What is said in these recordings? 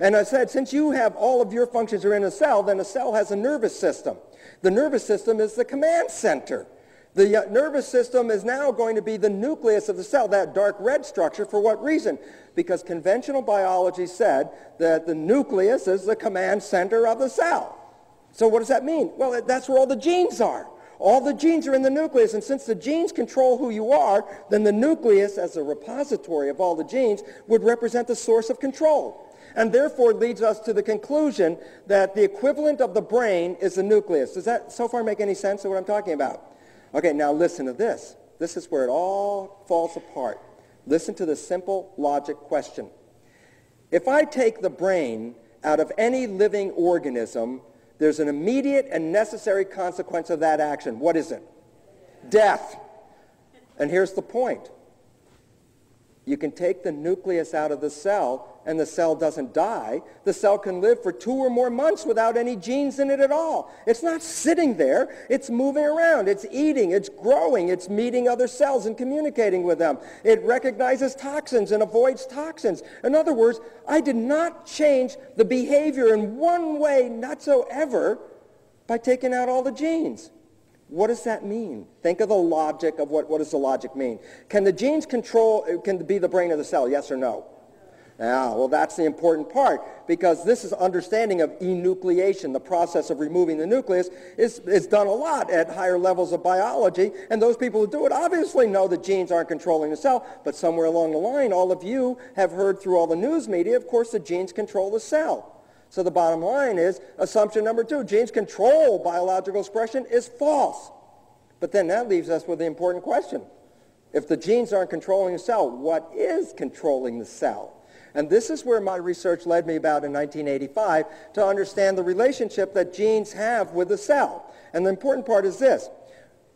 And I said, since you have all of your functions are in a cell, then a cell has a nervous system. The nervous system is the command center. The nervous system is now going to be the nucleus of the cell, that dark red structure. For what reason? Because conventional biology said that the nucleus is the command center of the cell. So what does that mean? Well, that's where all the genes are. All the genes are in the nucleus, and since the genes control who you are, then the nucleus, as a repository of all the genes, would represent the source of control. And therefore leads us to the conclusion that the equivalent of the brain is the nucleus. Does that so far make any sense of what I'm talking about? Okay, now listen to this. This is where it all falls apart. Listen to the simple logic question. If I take the brain out of any living organism, there's an immediate and necessary consequence of that action. What is it? Death. And here's the point. You can take the nucleus out of the cell, and the cell doesn't die. The cell can live for 2 or more months without any genes in it at all. It's not sitting there. It's moving around. It's eating. It's growing. It's meeting other cells and communicating with them. It recognizes toxins and avoids toxins. In other words, I did not change the behavior in one way whatsoever by taking out all the genes. What does that mean? Think of the logic of what does the logic mean? Can the genes can be the brain of the cell, yes or no? Well, that's the important part, because this is understanding of enucleation. The process of removing the nucleus is done a lot at higher levels of biology, and those people who do it obviously know the genes aren't controlling the cell, but somewhere along the line, all of you have heard through all the news media, of course, the genes control the cell. So the bottom line is, assumption number 2, genes control biological expression is false. But then that leaves us with the important question. If the genes aren't controlling the cell, what is controlling the cell? And this is where my research led me about in 1985 to understand the relationship that genes have with the cell. And the important part is this.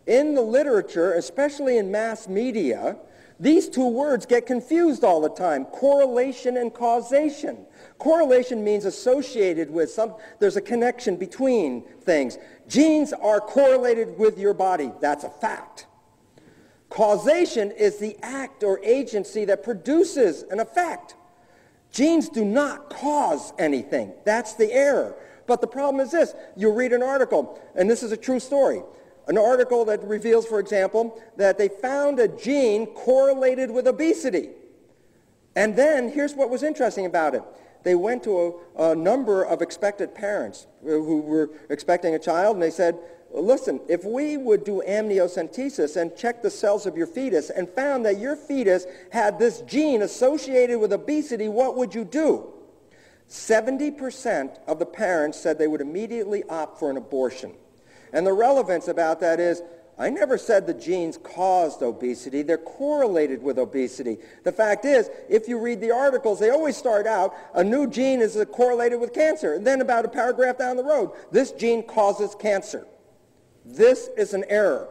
In the literature, especially in mass media, these two words get confused all the time, correlation and causation. Correlation means associated with there's a connection between things. Genes are correlated with your body. That's a fact. Causation is the act or agency that produces an effect. Genes do not cause anything. That's the error. But the problem is this. You read an article, and this is a true story. An article that reveals, for example, that they found a gene correlated with obesity. And then, here's what was interesting about it. They went to a number of expectant parents who were expecting a child, and they said, listen, if we would do amniocentesis and check the cells of your fetus and found that your fetus had this gene associated with obesity, what would you do? 70% of the parents said they would immediately opt for an abortion. And the relevance about that is, I never said the genes caused obesity. They're correlated with obesity. The fact is, if you read the articles, they always start out, a new gene is correlated with cancer. And then about a paragraph down the road, this gene causes cancer. This is an error.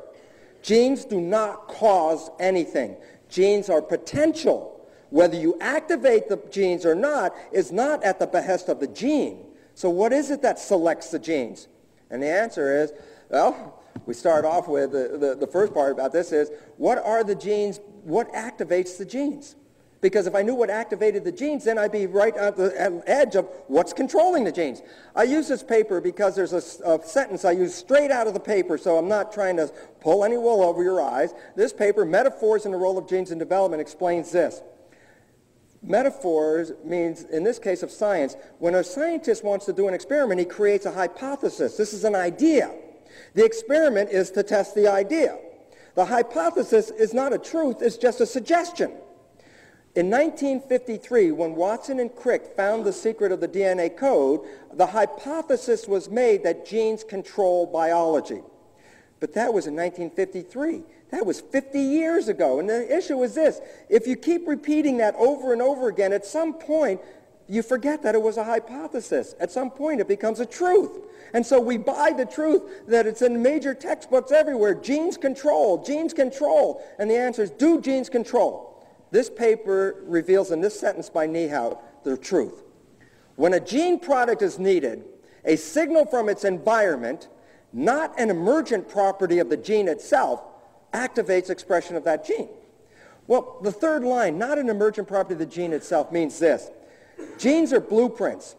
Genes do not cause anything. Genes are potential. Whether you activate the genes or not is not at the behest of the gene. So what is it that selects the genes? And the answer is, well, we start off with the first part about this is, what are the genes, what activates the genes? Because if I knew what activated the genes, then I'd be right at the edge of what's controlling the genes. I use this paper because there's a sentence I use straight out of the paper, so I'm not trying to pull any wool over your eyes. This paper, Metaphors in the Role of Genes in Development, explains this. Metaphors means, in this case of science, when a scientist wants to do an experiment, he creates a hypothesis. This is an idea. The experiment is to test the idea. The hypothesis is not a truth, it's just a suggestion. In 1953, when Watson and Crick found the secret of the DNA code, the hypothesis was made that genes control biology. But that was in 1953. That was 50 years ago. And the issue is this. If you keep repeating that over and over again, at some point, you forget that it was a hypothesis. At some point, it becomes a truth. And so we buy the truth that it's in major textbooks everywhere. Genes control, genes control. And the answer is, do genes control? This paper reveals in this sentence by Niehaus the truth. When a gene product is needed, a signal from its environment, not an emergent property of the gene itself, activates expression of that gene. Well, the third line, not an emergent property of the gene itself, means this. Genes are blueprints.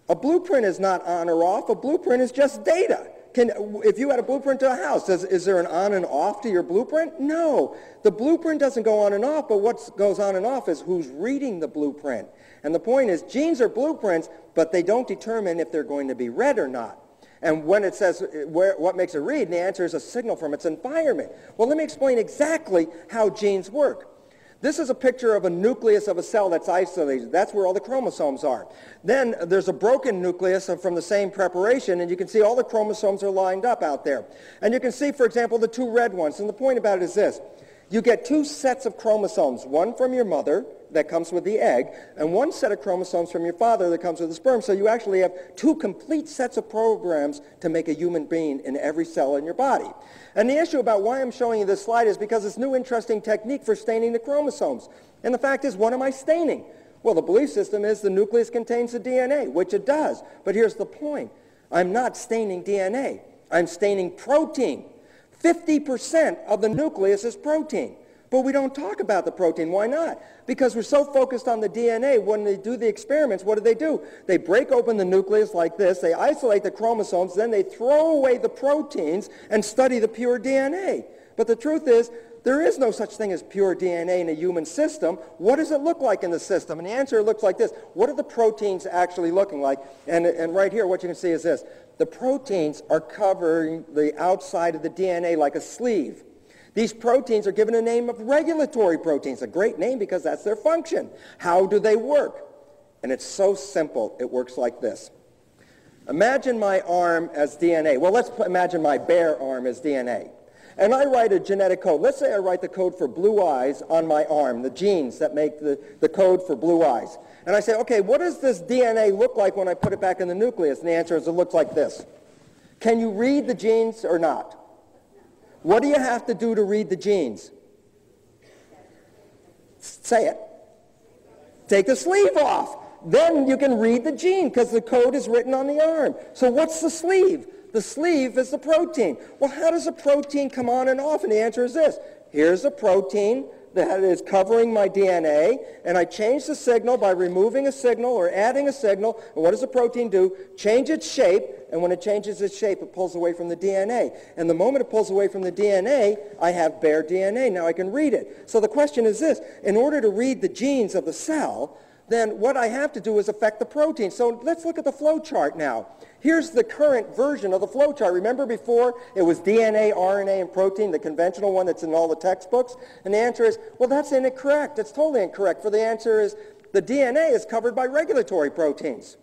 A blueprint is not on or off. A blueprint is just data. If you had a blueprint to a house, is there an on and off to your blueprint? No. The blueprint doesn't go on and off, but what goes on and off is who's reading the blueprint. And the point is, genes are blueprints, but they don't determine if they're going to be read or not. And when it says what makes it read, the answer is a signal from its environment. Well, let me explain exactly how genes work. This is a picture of a nucleus of a cell that's isolated. That's where all the chromosomes are. Then there's a broken nucleus from the same preparation, and you can see all the chromosomes are lined up out there. And you can see, for example, the two red ones. And the point about it is this. You get two sets of chromosomes, one from your mother that comes with the egg, and one set of chromosomes from your father that comes with the sperm. So you actually have two complete sets of programs to make a human being in every cell in your body. And the issue about why I'm showing you this slide is because it's a new interesting technique for staining the chromosomes. And the fact is, what am I staining? Well, the belief system is the nucleus contains the DNA, which it does. But here's the point. I'm not staining DNA. I'm staining protein. 50% of the nucleus is protein. But we don't talk about the protein. Why not? Because we're so focused on the DNA. When they do the experiments, what do? They break open the nucleus like this. They isolate the chromosomes. Then they throw away the proteins and study the pure DNA. But the truth is, there is no such thing as pure DNA in a human system. What does it look like in the system? And the answer looks like this. What are the proteins actually looking like? And right here, what you can see is this. The proteins are covering the outside of the DNA like a sleeve. These proteins are given a name of regulatory proteins, a great name because that's their function. How do they work? And it's so simple. It works like this. Imagine my arm as DNA. Well, let's imagine my bare arm as DNA. And I write a genetic code. Let's say I write the code for blue eyes on my arm, the genes that make the code for blue eyes. And I say, okay, what does this DNA look like when I put it back in the nucleus? And the answer is it looks like this. Can you read the genes or not? What do you have to do to read the genes? Say it. Take the sleeve off. Then you can read the gene because the code is written on the arm. So what's the sleeve? The sleeve is the protein. Well, how does a protein come on and off? And the answer is this. Here's a protein that is covering my DNA, and I change the signal by removing a signal or adding a signal. And what does the protein do? Change its shape, and when it changes its shape, it pulls away from the DNA. And the moment it pulls away from the DNA, I have bare DNA. Now I can read it. So the question is this. In order to read the genes of the cell, then what I have to do is affect the protein. So let's look at the flow chart now. Here's the current version of the flow chart. Remember before it was DNA, RNA, and protein, the conventional one that's in all the textbooks? And the answer is, well, that's incorrect. It's totally incorrect. For the answer is the DNA is covered by regulatory proteins.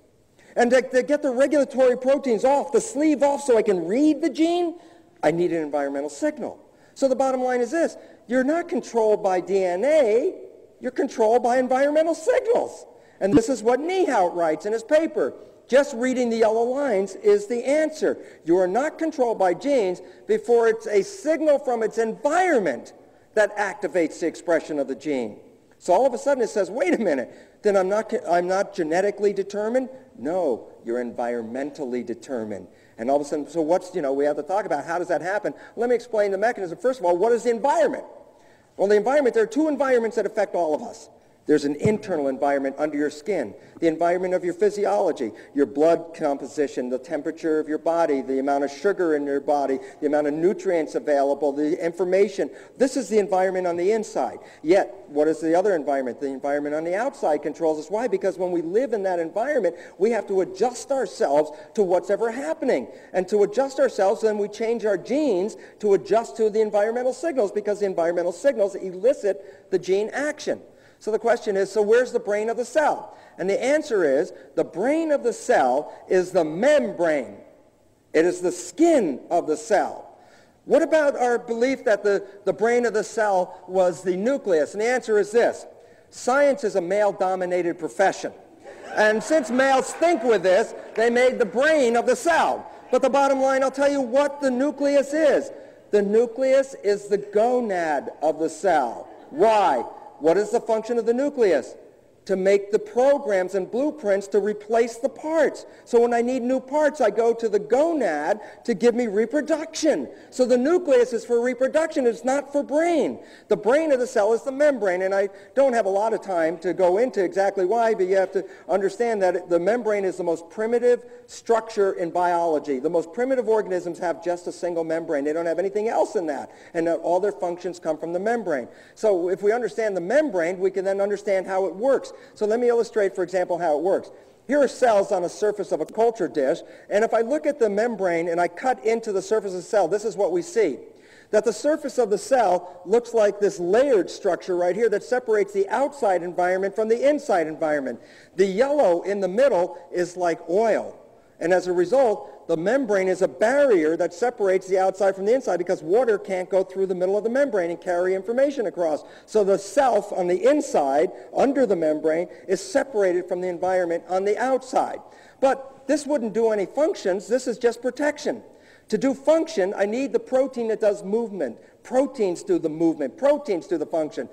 And to get the regulatory proteins off, the sleeve off so I can read the gene, I need an environmental signal. So the bottom line is this. You're not controlled by DNA. You're controlled by environmental signals. And this is what Niehaut writes in his paper. Just reading the yellow lines is the answer. You are not controlled by genes before it's a signal from its environment that activates the expression of the gene. So all of a sudden it says, wait a minute, then I'm not genetically determined? No, you're environmentally determined. And all of a sudden, so we have to talk about how does that happen? Let me explain the mechanism. First of all, what is the environment? Well, the environment, there are two environments that affect all of us. There's an internal environment under your skin, the environment of your physiology, your blood composition, the temperature of your body, the amount of sugar in your body, the amount of nutrients available, the information. This is the environment on the inside. Yet, what is the other environment? The environment on the outside controls us. Why? Because when we live in that environment, we have to adjust ourselves to what's ever happening. And to adjust ourselves, then we change our genes to adjust to the environmental signals because the environmental signals elicit the gene action. So the question is, so where's the brain of the cell? And the answer is, the brain of the cell is the membrane. It is the skin of the cell. What about our belief that the brain of the cell was the nucleus? And the answer is this. Science is a male-dominated profession. And since males think with this, they made the brain of the cell. But the bottom line, I'll tell you what the nucleus is. The nucleus is the gonad of the cell. Why? What is the function of the nucleus? to make the programs and blueprints to replace the parts. So when I need new parts, I go to the gonad to give me reproduction. So the nucleus is for reproduction. It's not for brain. The brain of the cell is the membrane, and I don't have a lot of time to go into exactly why, but you have to understand that the membrane is the most primitive structure in biology. The most primitive organisms have just a single membrane. They don't have anything else in that, and all their functions come from the membrane. So if we understand the membrane, we can then understand how it works. So let me illustrate, for example, how it works. Here are cells on a surface of a culture dish, and if I look at the membrane and I cut into the surface of the cell, this is what we see. That the surface of the cell looks like this layered structure right here that separates the outside environment from the inside environment. The yellow in the middle is like oil. And as a result, the membrane is a barrier that separates the outside from the inside because water can't go through the middle of the membrane and carry information across. So the self on the inside, under the membrane, is separated from the environment on the outside. But this wouldn't do any functions. This is just protection. To do function, I need the protein that does movement. Proteins do the movement. Proteins do the function.